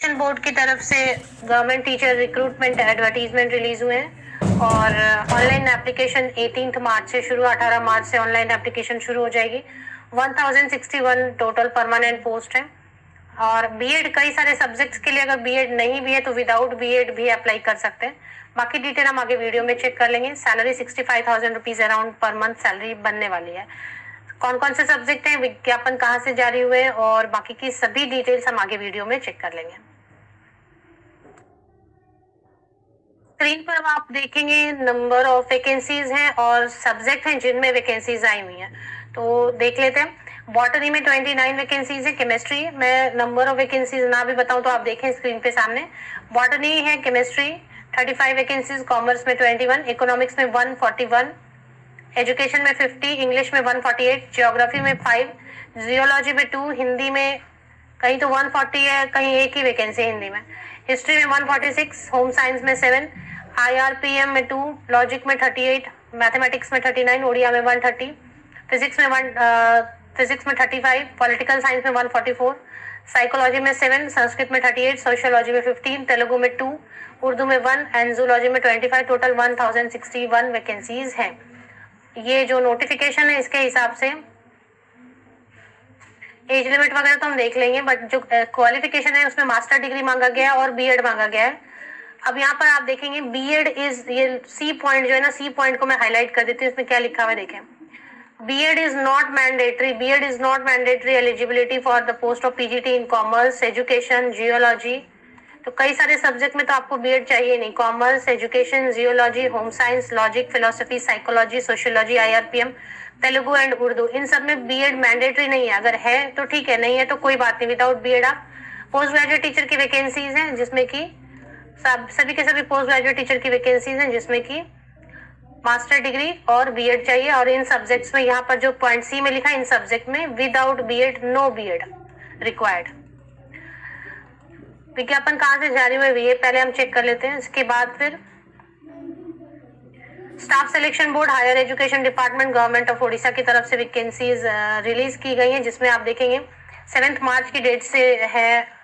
Selection board की तरफ से government teacher recruitment advertisement release हुए हैं और ऑनलाइन एप्लीकेशन 18 मार्च से शुरू, 18 मार्च से ऑनलाइन एप्लीकेशन शुरू हो जाएगी। 1061 टोटल परमानेंट पोस्ट है और बीएड कई सारे सब्जेक्ट्स के लिए अगर बीएड नहीं भी है तो विदाउट बीएड भी अप्लाई कर सकते हैं। बाकी डिटेल हम आगे वीडियो में चेक कर लेंगे। Salary 65,000 rupees around per month salary बनने वाली है। कौन कौन से सब्जेक्ट हैं, विज्ञापन कहाँ से जारी हुए हैं और बाकी की सभी डिटेल्स हम आगे वीडियो में चेक कर लेंगे। स्क्रीन पर आप देखेंगे नंबर ऑफ वैकेंसीज हैं और सब्जेक्ट हैं जिनमें वैकेंसीज आई हुई हैं, तो देख लेते हैं। बॉटनी में 29 वैकेंसीज है। केमिस्ट्री में नंबर ऑफ वैकेंसीज ना भी बताऊं तो आप देखें स्क्रीन पे सामने। बॉटनी है, केमिस्ट्री 35 वैकेंसीज, कॉमर्स में 21, इकोनॉमिक्स में 141, एजुकेशन में 50, इंग्लिश में 148, ज्योग्राफी में 5, जियोलॉजी में 2, हिंदी में कहीं तो 140 है, कहीं एक ही वैकेंसी है हिंदी में, हिस्ट्री में 146, होम साइंस में 7, IRPM में 2, लॉजिक में 38, मैथमेटिक्स में 39, उड़िया में 130, फिजिक्स में 35, पॉलिटिकल साइंस में 144, साइकोलॉजी में 7, संस्कृत में 38, सोशियोलॉजी में 15, तेलुगु में 2, उर्दू में 1 एंड जूलॉजी में 25। टोटल 1061 वैकेंसीज हैं। ये जो नोटिफिकेशन है इसके हिसाब से एज लिमिट वगैरह तो हम देख लेंगे, बट जो क्वालिफिकेशन है उसमें मास्टर डिग्री मांगा गया है और बीएड मांगा गया है। अब यहाँ पर आप देखेंगे बीएड इज, ये सी पॉइंट जो है ना, सी पॉइंट को मैं हाईलाइट कर देती हूँ। इसमें क्या लिखा हुआ है देखें। BEd is not mandatory, BEd is not mandatory eligibility for the post of PGT in commerce, education, geology. तो कई सारे सब्जेक्ट में तो आपको बीएड चाहिए नहीं। Commerce, education, geology, home science, logic, philosophy, psychology, sociology, IRPM, Telugu and Urdu, इन सब में बीएड मैंडेटरी नहीं है। अगर है तो ठीक है, नहीं है तो कोई बात नहीं, विदाउट बीएड आप पोस्ट ग्रेजुएट टीचर की वैकेंसीज हैं जिसमें कि सभी के सभी पोस्ट ग्रेजुएट टीचर की वैकेंसीज हैं जिसमें कि मास्टर डिग्री और बीएड चाहिए। और इन सब्जेक्ट्स में यहाँ पर जो पॉइंट सी में लिखा है, इन सब्जेक्ट में without BEd, no BEd required. विज्ञापन कहाँ से जारी हुए ये पहले हम चेक कर लेते हैं। इसके बाद फिर staff selection board, higher education department, government of Odisha की तरफ से वैकेंसीज रिलीज की गई हैं, जिसमें आप देखेंगे 7 मार्च की डेट से है।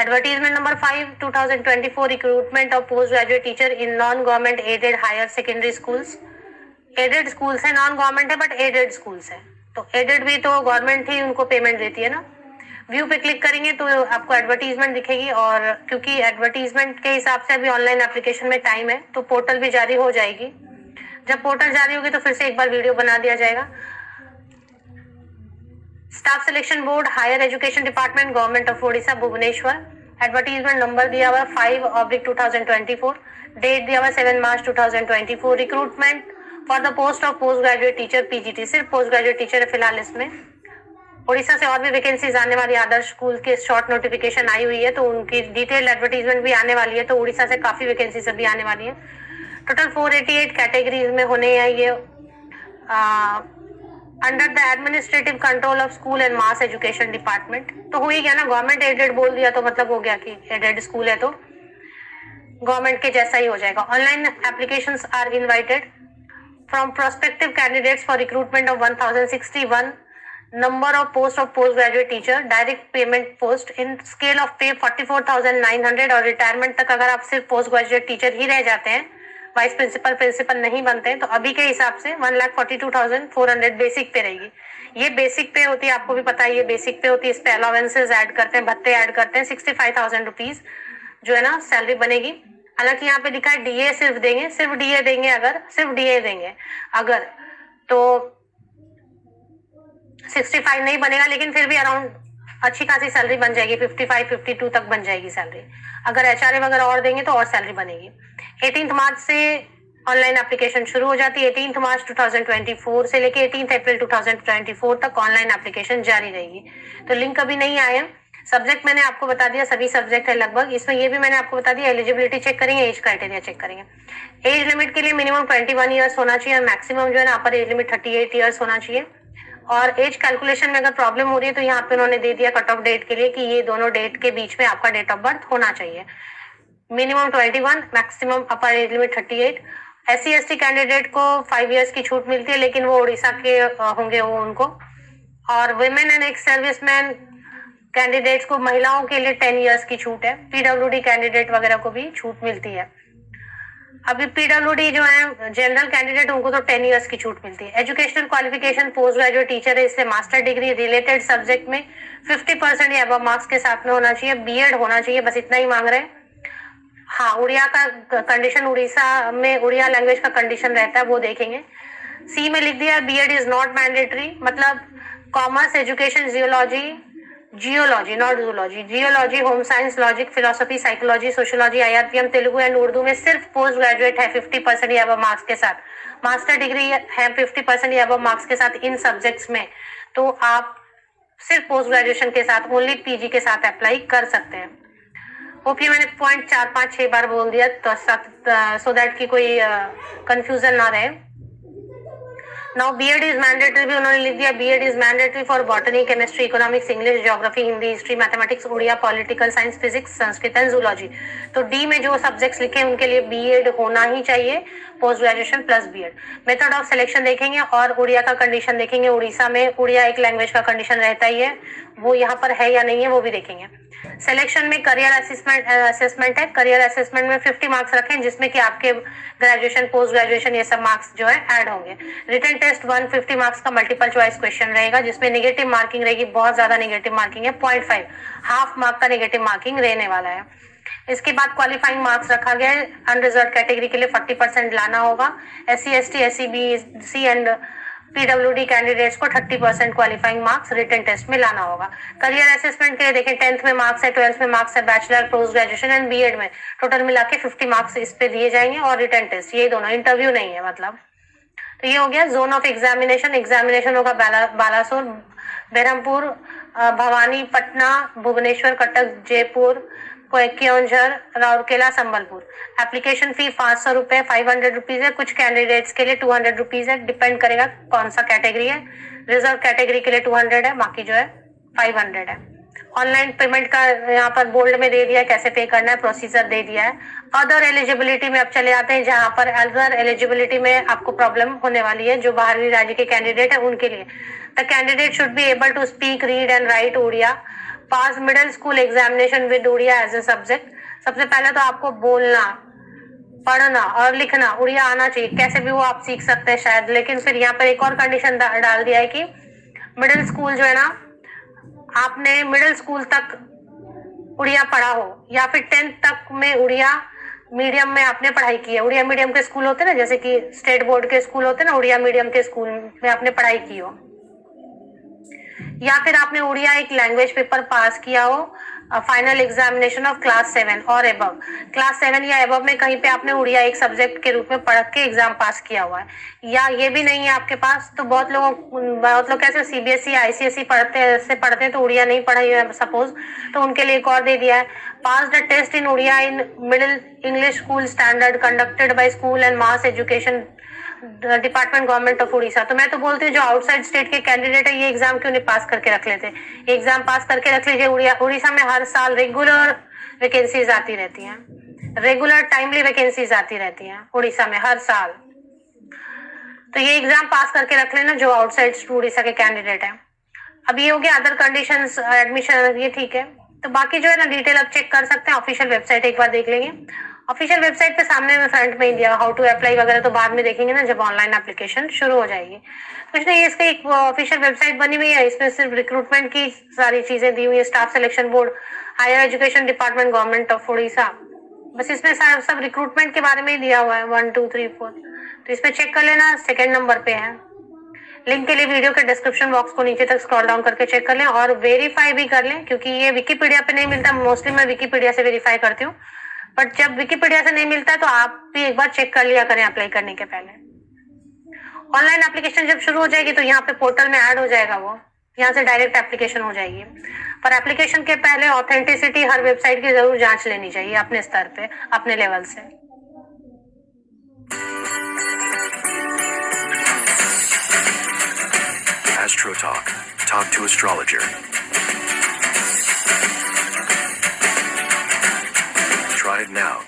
Advertisement number 5 2024, recruitment of post graduate teacher in non government aided higher secondary schools. Aided schools है, नॉन गवर्नमेंट है बट एडेड स्कूल्स है। तो एडेड भी तो गवर्नमेंट ही उनको पेमेंट देती है ना। व्यू पे क्लिक करेंगे तो आपको एडवर्टीजमेंट दिखेगी और क्योंकि एडवर्टीजमेंट के हिसाब से अभी ऑनलाइन एप्लीकेशन में टाइम है तो पोर्टल भी जारी हो जाएगी। जब पोर्टल जारी होगी तो फिर से एक बार वीडियो बना दिया जाएगा। Staff selection board, higher education department, government of Odisha, Bhubaneswar. Advertisement number दिया हुआ 5/2024, डेट दिया हुआ 7 March 2024। Recruitment for the post of post graduate teacher PGT, सिर्फ पोस्ट ग्रेजुएट टीचर है फिलहाल इसमें। ओडिशा से और भी वैकेंसीज आने वाली, आदर्श स्कूल के शॉर्ट नोटिफिकेशन आई हुई है तो उनकी डिटेल एडवर्टीजमेंट भी आने वाली है। तो ओडिशा से काफी वैकेंसीज अभी आने वाली है। टोटल 488 कैटेगरीज में होने हैं ये। Under the administrative control of school and mass education department. तो हो ही गया ना, गवर्नमेंट एडेड बोल दिया तो मतलब हो गया कि एडेड स्कूल है तो गवर्नमेंट के जैसा ही हो जाएगा। Online applications are invited from prospective candidates for recruitment of 1061 number of post of post graduate teacher, direct payment post in scale of pay 44,900 और रिटायरमेंट तक अगर आप सिर्फ पोस्ट ग्रेजुएट टीचर ही रह जाते हैं, वाइस प्रिंसिपल प्रिंसिपल नहीं बनते हैं, तो अभी के हिसाब से 1,42,400 बेसिक पे रहेगी। ये बेसिक पे होती है, आपको भी पता है ये बेसिक पे होती है। इस पे अलावेंसेज ऐड करते हैं, भत्ते ऐड करते हैं। 65,000 रुपीज जो है ना सैलरी बनेगी। हालांकि यहाँ पे लिखा है डीए सिर्फ देंगे, सिर्फ डीए देंगे, अगर सिर्फ डीए देंगे अगर तो 65 नहीं बनेगा, लेकिन फिर भी अराउंड अच्छी खासी सैलरी बन जाएगी। 55-52 तक बन जाएगी सैलरी। अगर एचआरए वगैरह और देंगे तो और सैलरी बनेगी। 18 मार्च से ऑनलाइन एप्लीकेशन शुरू हो जाती है। 18 मार्च 2024 से लेके 18 अप्रैल 2024 तक ऑनलाइन एप्लीकेशन जारी रहेगी। तो लिंक अभी नहीं आया। सब्जेक्ट मैंने आपको बता दिया, सभी सब्जेक्ट है लगभग। इसमें ये भी मैंने आपको बता दिया, एलिजिबिलिटी चेक करेंगे, एज क्राइटेरिया चेक करेंगे। एज लिमिट के लिए मिनिमम 21 ईयर्स होना चाहिए और मैक्सिमम जो है ना अपर एज लिमिट 38 ईयर्स होना चाहिए। और एज कैलकुलेशन में अगर प्रॉब्लम हो रही है तो यहाँ पे उन्होंने दे दिया कट ऑफ डेट के लिए कि ये दोनों डेट के बीच में आपका डेट ऑफ बर्थ होना चाहिए। मिनिमम 21, मैक्सिमम अपर एज लिमिट 38। SC/ST कैंडिडेट को 5 इयर्स की छूट मिलती है, लेकिन वो उड़ीसा के होंगे वो उनको। और women and ex serviceman candidates को, महिलाओं के लिए 10 इयर्स की छूट है, पीडब्ल्यूडी कैंडिडेट वगैरह को भी छूट मिलती है। अभी पीडब्ल्यूडी जो है जनरल कैंडिडेट, उनको तो 10 इयर्स की छूट मिलती है। Educational qualification post graduate teacher है, इससे मास्टर डिग्री रिलेटेड सब्जेक्ट में 50% या अबव मार्क्स के साथ में होना चाहिए, बीएड होना चाहिए, बस इतना ही मांग रहे हैं। हाँ, उड़िया का कंडीशन, उड़ीसा में उड़िया लैंग्वेज का कंडीशन रहता है, वो देखेंगे। सी में लिख दिया बीएड इज नॉट मैंडेटरी, मतलब commerce, education, geology not zoology, geology, home science, logic, philosophy, psychology, sociology, IRPM, Telugu and Urdu में सिर्फ पोस्ट ग्रेजुएट है 50% या अबव मार्क्स के साथ, मास्टर डिग्री है 50% या अबव मार्क्स के साथ इन सब्जेक्ट्स में, तो आप सिर्फ पोस्ट ग्रेजुएशन के साथ, ओनली पीजी के साथ अप्लाई कर सकते हैं। होप ये मैंने पॉइंट 4-5-6 बार बोल दिया, तो सो दैट की कोई कंफ्यूजन ना रहे। नाउ बीएड इज मैंडेटरी भी उन्होंने लिख दिया, BEd is mandatory for botany, chemistry, economics, English, geography, Hindi, history, mathematics, Odia, political science, physics, Sanskrit and zoology. तो डी में जो सब्जेक्ट्स लिखे हैं उनके लिए बीएड होना ही चाहिए, post graduation plus BEd. Method of selection देखेंगे और उड़िया का कंडीशन देखेंगे। उड़ीसा में उड़िया एक लैंग्वेज का कंडीशन रहता ही है, वो यहाँ पर है या नहीं है वो भी देखेंगे। सिलेक्शन में करियर असेसमेंट है, करियर असेसमेंट में 50 मार्क्स रखें, जिसमें कि आपके ग्रेजुएशन, पोस्ट ग्रेजुएशन ये सब मार्क्स जो है ऐड होंगे। रिटन टेस्ट 150 मार्क्स का मल्टीपल चॉइस क्वेश्चन रहेगा, जिसमें नेगेटिव मार्किंग रहेगी, बहुत ज्यादा नेगेटिव मार्किंग है, 0.5, हाफ मार्क का नेगेटिव मार्किंग रहने वाला है। इसके बाद क्वालिफाइंग मार्क्स रखा गया है, अनरिजर्व कैटेगरी के लिए 40% लाना होगा, SC ST SC BC and PWD candidates को 30% क्वालिफाइंग मार्क्स रिटन टेस्ट में लाना होगा। करियर असेसमेंट के लिए देखें, 10th में मार्क्स है, 12th में मार्क्स है, bachelor, post graduation and BEd में टोटल मिला के 50 मार्क्स इस पे दिए जाएंगे, और रिटन टेस्ट, ये दोनों, इंटरव्यू नहीं है मतलब। तो ये हो गया जोन ऑफ एग्जामिनेशन। एग्जामिनेशन होगा बालासोर, बहरमपुर, भवानी, पटना, भुवनेश्वर, कटक, जयपुर, केओंझर, राउरकेला, संबलपुर। एप्लीकेशन फी 500 रुपए, 500 रुपीज है, कुछ कैंडिडेट्स के लिए 200 रुपीज है, डिपेंड करेगा कौन सा कैटेगरी है। रिजर्व कैटेगरी के लिए 200 है, बाकी जो है 500 है। ऑनलाइन पेमेंट का यहाँ पर बोल्ड में दे दिया है, कैसे पे करना है, प्रोसीजर दे दिया है। अदर एलिजिबिलिटी में अब चले आते हैं, जहाँ पर अदर एलिजिबिलिटी में आपको प्रॉब्लम होने वाली है, जो बाहरी राज्य के कैंडिडेट है उनके लिए। The candidate should be able to speak, read and write Odia, pass middle school examination with Odia as a subject. सबसे पहले तो आपको बोलना, पढ़ना और लिखना उड़िया आना चाहिए, कैसे भी वो आप सीख सकते हैं शायद, लेकिन फिर यहाँ पर एक और कंडीशन डाल दिया है कि मिडिल स्कूल जो है ना, आपने मिडिल स्कूल तक उड़िया पढ़ा हो, या फिर 10th तक में उड़िया मीडियम में आपने पढ़ाई की है। उड़िया मीडियम के स्कूल होते हैं ना, जैसे कि स्टेट बोर्ड के स्कूल होते हैं ना, उड़िया मीडियम के स्कूल में आपने पढ़ाई की हो, या फिर आपने उड़िया एक लैंग्वेज पेपर पास किया हो, फाइनल एग्जामिनेशन ऑफ क्लास 7 और एबव, क्लास 7 या एबव में कहीं पे आपने उड़िया एक सब्जेक्ट के रूप में पढ़ के एग्जाम पास किया हुआ है, या ये भी नहीं है आपके पास, तो बहुत लोग कैसे सीबीएसई आईसीएसई पढ़ते हैं तो उड़िया नहीं पढ़ाई है सपोज, तो उनके लिए एक और दे दिया है, pass the test in Oriya in middle English school standard conducted by school and mass education department government of Orissa. तो मैं तो बोलती हूँ जो आउटसाइड स्टेट के कैंडिडेट है, ये एग्जाम क्यों नहीं पास करके रख लेते, एग्जाम पास करके रख लीजिए। उड़ीसा में हर साल रेगुलर वैकेंसीज आती रहती हैं, रेगुलर टाइमली वैकेंसीज आती रहती हैं उड़ीसा में हर साल, तो ये एग्जाम पास करके रख लेना जो आउटसाइड उड़ीसा के कैंडिडेट है। अब ये हो गया अदर कंडीशंस, एडमिशन ये ठीक है। तो बाकी जो है ना डिटेल आप चेक कर सकते हैं, ऑफिशियल वेबसाइट एक बार देख लेंगे। ऑफिशियल वेबसाइट पे सामने में फ्रंट में दिया हाउ टू अप्लाई वगैरह, तो बाद में देखेंगे ना जब ऑनलाइन एप्लीकेशन शुरू हो जाएगी। कुछ नहीं, इसकी एक ऑफिशियल वेबसाइट बनी हुई है, इसमें सिर्फ रिक्रूटमेंट की सारी चीजें दी हुई है, staff selection board, higher education department government of Orissa, बस इसमें सब रिक्रूटमेंट के बारे में ही दिया हुआ है 1 2 3 4, तो इस पे चेक कर लेना, सेकेंड नंबर पे है। लिंक के लिए वीडियो के डिस्क्रिप्शन बॉक्स को नीचे तक स्क्रॉल डाउन करके चेक कर लें, और वेरीफाई भी कर लें, क्योंकि ये विकिपीडिया पे नहीं मिलता, मोस्टली मैं विकिपीडिया से वेरीफाई करती हूँ, बट जब विकिपीडिया से नहीं मिलता है तो आप भी एक बार चेक कर लिया करें अप्लाई करने के पहले। ऑनलाइन एप्लीकेशन जब शुरू हो जाएगी तो यहाँ पे पोर्टल में ऐड हो जाएगा, वो यहाँ से डायरेक्ट एप्लीकेशन हो जाएगी, पर एप्लीकेशन के पहले ऑथेंटिसिटी हर वेबसाइट की जरूर जांच लेनी चाहिए अपने स्तर पे, अपने लेवल से। Astro Talk. Talk to astrologer. Try it now.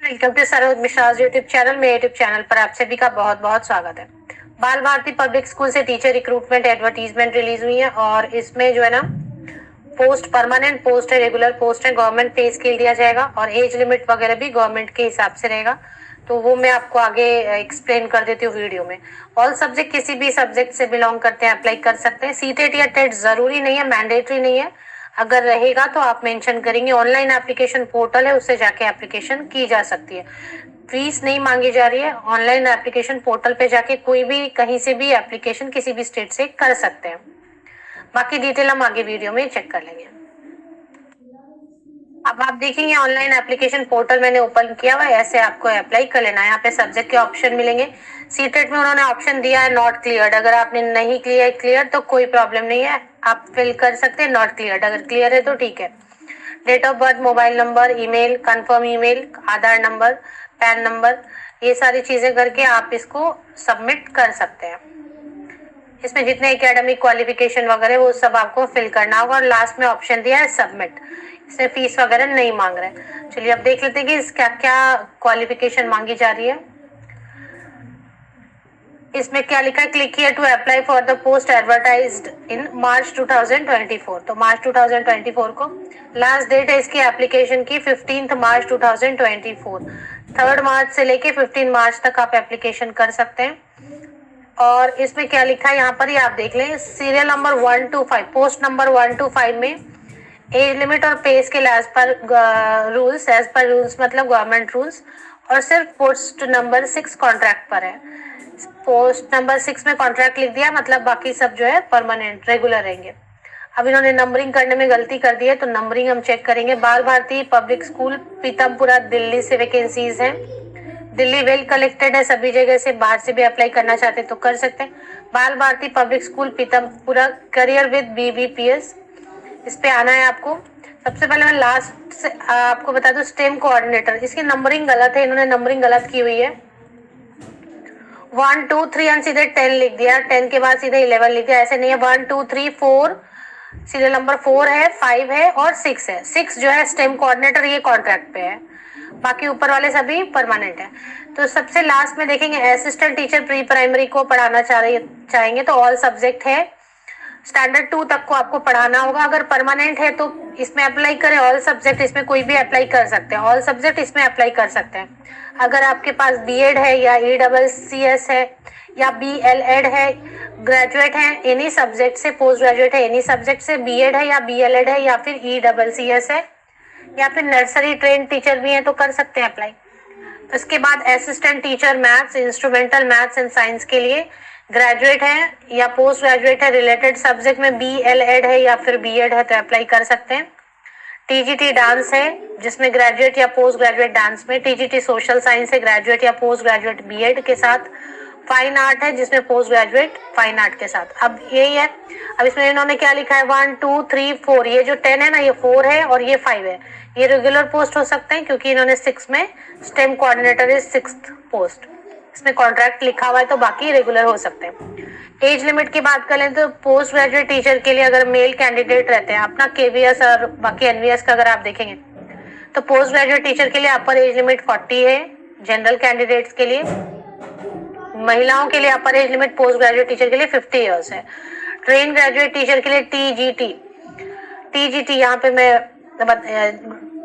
Welcome to Saroj Mishra YouTube channel. मेरे यूट्यूब चैनल पर आप सभी का बहुत बहुत स्वागत है। बाल भारती पब्लिक स्कूल से टीचर रिक्रूटमेंट एडवर्टीजमेंट रिलीज हुई है और इसमें जो है ना पोस्ट परमानेंट पोस्ट है, रेगुलर पोस्ट है, गवर्नमेंट पे स्केल दिया जाएगा और एज लिमिट वगैरह भी गवर्नमेंट के हिसाब से रहेगा। तो वो मैं आपको आगे एक्सप्लेन कर देती हूँ वीडियो में। ऑल सब्जेक्ट किसी भी सब्जेक्ट से बिलोंग करते हैं अप्लाई कर सकते हैं। सीटेट या टेट जरूरी नहीं है, मैंडेटरी नहीं है। अगर रहेगा तो आप मेंशन करेंगे। ऑनलाइन एप्लीकेशन पोर्टल है, उससे जाके एप्लीकेशन की जा सकती है। फीस नहीं मांगी जा रही है। ऑनलाइन एप्लीकेशन पोर्टल पे जाके कोई भी कहीं से भी एप्लीकेशन किसी भी स्टेट से कर सकते हैं। बाकी डिटेल हम आगे वीडियो में चेक कर लेंगे। अब आप देखेंगे ऑनलाइन एप्लीकेशन पोर्टल मैंने ओपन किया हुआ है, ऐसे आपको अप्लाई कर लेना है। यहाँ पे सब्जेक्ट के ऑप्शन मिलेंगे। सीटेट में उन्होंने ऑप्शन दिया है नॉट क्लियर्ड। अगर आपने नहीं क्लियर तो कोई प्रॉब्लम नहीं है, आप फिल कर सकते हैं नॉट क्लियर्ड। अगर क्लियर है तो ठीक है। Date of birth, mobile number, email, confirm email, Aadhaar number, PAN number, ये सारी चीजें करके आप इसको सबमिट कर सकते हैं। इसमें जितने एकेडमिक क्वालिफिकेशन वगैरह वो सब आपको फिल करना होगा और लास्ट में ऑप्शन दिया है सबमिट। इसमें फीस वगैरह नहीं मांग रहे। चलिए अब देख लेते हैं कि क्या क्या क्वालिफिकेशन मांगी जा रही है। इसमें क्या लिखा है, click here to apply for the post advertised in March 2024। तो मार्च 2024 को लास्ट डेट है इसकी एप्लीकेशन की 15 मार्च 2024। 3 मार्च से लेके 15 मार्च तक आप एप्लीकेशन कर सकते हैं। और इसमें क्या लिखा है यहाँ पर ही आप देख लें। Serial number 1 to 5, post number 1 to 5 में एज लिमिट और पे स्केल एज पर रूल्स मतलब गवर्नमेंट रूल्स, और सिर्फ पोस्ट नंबर 6 कॉन्ट्रैक्ट पर है। पोस्ट नंबर 6 में कॉन्ट्रैक्ट लिख दिया, मतलब बाकी सब जो है परमानेंट रेगुलर रहेंगे। अब इन्होंने नंबरिंग करने में गलती कर दी है, तो नंबरिंग हम चेक करेंगे। बाल भारती पब्लिक स्कूल पीतमपुरा दिल्ली से वैकेंसीज हैं। दिल्ली वेल कलेक्टेड है सभी जगह से, बाहर से भी अप्लाई करना चाहते तो कर सकते हैं। Bal Bharati public school Pitampura, career with BBPS, इस पे आना है आपको। सबसे पहले मैं लास्ट से आपको बता दूं, स्टेम कोऑर्डिनेटर, इसकी नंबरिंग गलत है, इन्होंने नंबरिंग गलत की हुई है। 1 2 3 सीधे 10 लिख दिया, 10 के बाद सीधे 11 लिख दिया, ऐसे नहीं है। 1 2 3 4 सीरियल नंबर 4 है, 5 है और 6 है। 6 जो है स्टेम कोऑर्डिनेटर, ये कॉन्ट्रैक्ट पे है, बाकी ऊपर वाले सभी परमानेंट है। तो सबसे लास्ट में देखेंगे असिस्टेंट टीचर प्री प्राइमरी को पढ़ाना चाहेंगे तो ऑल सब्जेक्ट है, स्टैंडर्ड 2 तक को आपको पढ़ाना होगा। अगर परमानेंट है तो इसमें अप्लाई करें। ऑल सब्जेक्ट इसमें कोई भी अप्लाई कर सकते हैं, ऑल सब्जेक्ट इसमें अप्लाई कर सकते हैं। अगर आपके पास BEd है या ECCS है या BLEd है, ग्रेजुएट है एनी सब्जेक्ट से, पोस्ट ग्रेजुएट है एनी सब्जेक्ट से, BEd है या BLEd है या फिर ECCS है या फिर नर्सरी ट्रेन टीचर भी है तो कर सकते हैं अप्लाई। उसके बाद assistant teacher maths, instrumental maths and science के लिए ग्रेजुएट है या पोस्ट ग्रेजुएट है, रिलेटेड सब्जेक्ट में BLEd है या फिर BEd है तो अप्लाई कर सकते हैं। TGT डांस है जिसमें ग्रेजुएट या पोस्ट ग्रेजुएट डांस में, TGT सोशल साइंस है ग्रेजुएट या पोस्ट ग्रेजुएट BEd के साथ, फाइन आर्ट है जिसमें पोस्ट ग्रेजुएट फाइन आर्ट के साथ। अब यही है। अब इसमें इन्होंने क्या लिखा है, 1 2 3 4, ये जो 10 है ना, ये 4 है और ये 5 है। ये रेगुलर पोस्ट हो सकते हैं क्योंकि इन्होंने 6 में stem coordinator is 6th post, इसमें कॉन्ट्रैक्ट लिखा हुआ है तो बाकी रेगुलर हो सकते हैं। एज लिमिट की बात करें तो पोस्ट ग्रेजुएट टीचर के लिए अगर मेल कैंडिडेट रहते हैं, अपना KVS और बाकी NVS का अगर आप देखेंगे तो पोस्ट ग्रेजुएट टीचर के लिए अपर एज लिमिट 40 है, जनरल कैंडिडेट्स के लिए। महिलाओं के लिए अपर age limit post graduate teacher के लिए 50 ईयर्स है। ट्रेन ग्रेजुएट टीचर के लिए TGT यहाँ पे मैं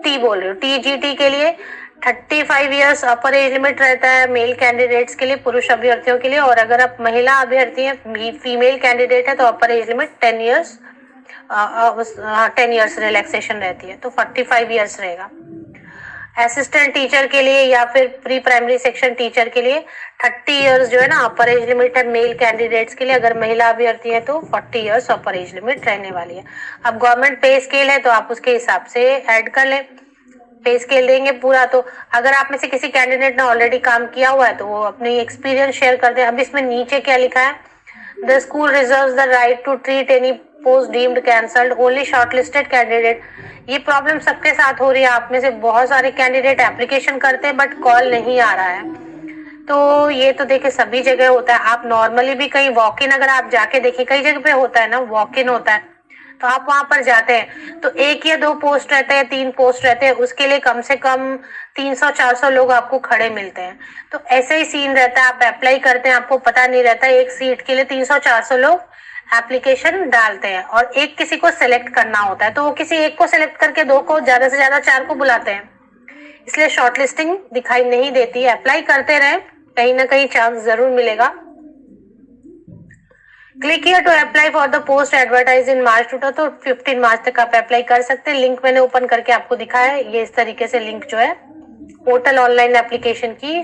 टी बोल रही हूँ, TGT के लिए 35 ईयर्स अपर एज लिमिट रहता है मेल कैंडिडेट्स के लिए, पुरुष अभ्यर्थियों के लिए। और अगर आप महिला अभ्यर्थी हैं, फीमेल कैंडिडेट है तो अपर एज लिमिट 10 ईयर्स रिलैक्सेशन रहती है, तो 45 ईयर्स रहेगा। असिस्टेंट टीचर के लिए या फिर प्री प्राइमरी सेक्शन टीचर के लिए 30 ईयर्स जो है ना अपर एज लिमिट है मेल कैंडिडेट्स के लिए। अगर महिला अभ्यर्थी है तो 40 ईयर्स अपर एज लिमिट रहने वाली है। अब गवर्नमेंट पे स्केल है तो आप उसके हिसाब से ऐड कर लें, पे स्केल देंगे पूरा। तो अगर आप में से किसी कैंडिडेट ने ऑलरेडी काम किया हुआ है तो वो अपनी एक्सपीरियंस शेयर कर दे। अब इसमें नीचे क्या लिखा है, the school reserves the right to treat any post deemed cancelled only shortlisted candidate. ये प्रॉब्लम सबके साथ हो रही है, आप में से बहुत सारे कैंडिडेट एप्लीकेशन करते हैं बट कॉल नहीं आ रहा है। तो ये तो देखिए सभी जगह होता है। आप नॉर्मली भी कहीं वॉक इन अगर आप जाके देखिए, कई जगह पे होता है ना वॉक इन होता है, तो आप वहां पर जाते हैं तो 1 या 2 पोस्ट रहते हैं, 3 पोस्ट रहते हैं, उसके लिए कम से कम 300-400 लोग आपको खड़े मिलते हैं। तो ऐसे ही सीन रहता है, आप अप्लाई करते हैं, आपको पता नहीं रहता एक सीट के लिए 300-400 लोग एप्लीकेशन डालते हैं और एक किसी को सिलेक्ट करना होता है, तो वो किसी एक को सिलेक्ट करके 2 को, ज्यादा से ज्यादा 4 को बुलाते हैं। इसलिए शॉर्टलिस्टिंग दिखाई नहीं देती। अप्लाई करते रहे, कहीं ना कहीं चांस जरूर मिलेगा। Click here to apply for the post advertise in March 2022। तो 15 मार्च तक आप अप्लाई कर सकते हैं। लिंक मैंने ओपन करके आपको दिखाया है, ये इस तरीके से लिंक जो है पोर्टल ऑनलाइन एप्लीकेशन की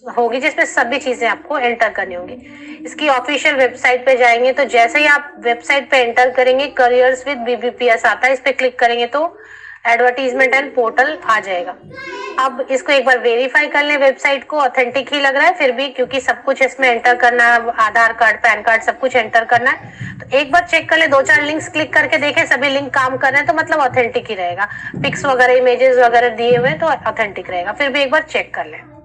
होगी, जिसमें सभी चीजें आपको एंटर करनी होंगी। इसकी ऑफिशियल वेबसाइट पे जाएंगे तो जैसे ही आप वेबसाइट पे एंटर करेंगे करियर्स विद BBPS आता है, इस पे क्लिक करेंगे तो एडवर्टीजमेंट एंड पोर्टल आ जाएगा। अब इसको एक बार वेरीफाई कर लें, वेबसाइट को ऑथेंटिक ही लग रहा है फिर भी, क्योंकि सब कुछ इसमें एंटर करना है, आधार कार्ड, पैन कार्ड, सब कुछ एंटर करना है। तो एक बार चेक कर ले, 2-4 लिंक्स क्लिक करके देखें सभी लिंक काम कर रहे हैं तो मतलब ऑथेंटिक ही रहेगा। पिक्स वगैरह, इमेजेस वगैरह दिए हुए तो ऑथेंटिक रहेगा, फिर भी एक बार चेक कर लें।